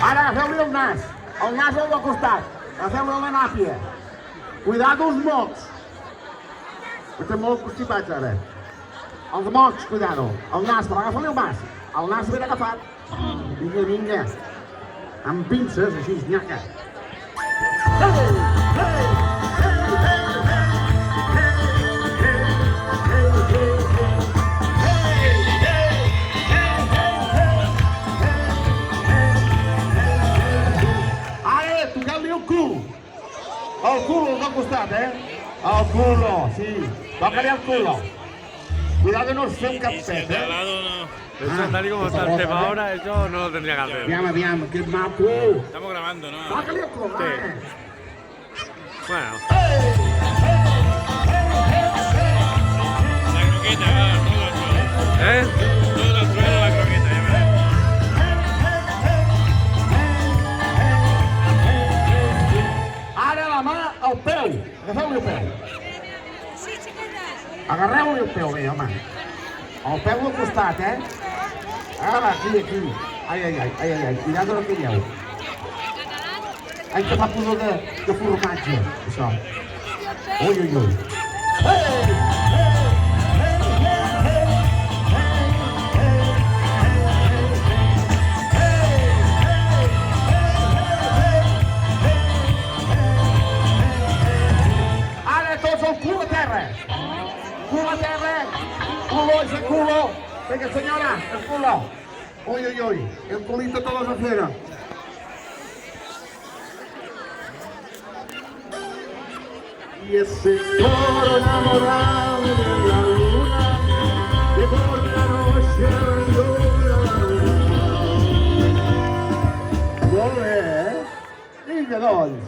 Ara agafeu-li el nas al costat, agafeu-li la nàpia. Cuidado els mocs. Estem molt constipats ara. Els mocs, cuidado. El nas, però agafa-li el nas. El nas ben agafat. Vinga, vinga. Amb pinces, així, nyaca. El culo al costat, El culo, sí. Toca-li el culo. Cuidado de no fer un cap pet, Eso tal y como está el tema ahora, eso no lo tendría que hacer. Aviam, que maco. Estamos grabando, ¿no? Toca-li el culo, Bueno. La croqueta, va, todo al suelo. Todo al suelo, la croqueta, ya verás. Ara la mà al peu. Agafeu-li el peu. Agarreu-li el peu bé, home. El peu al costat, Ara, aquí. Ai. Cuidado no calleu. Ai, que fa pudor de formatge, això. Ui. Ara tots el cul a terra. Cul a terra. Culo. Venga, senyora, el culo. Ui. El culito todos afuera. Y ese toro enamorado de la luna, que por la noche abandona. Molt bé, Vinga, doncs.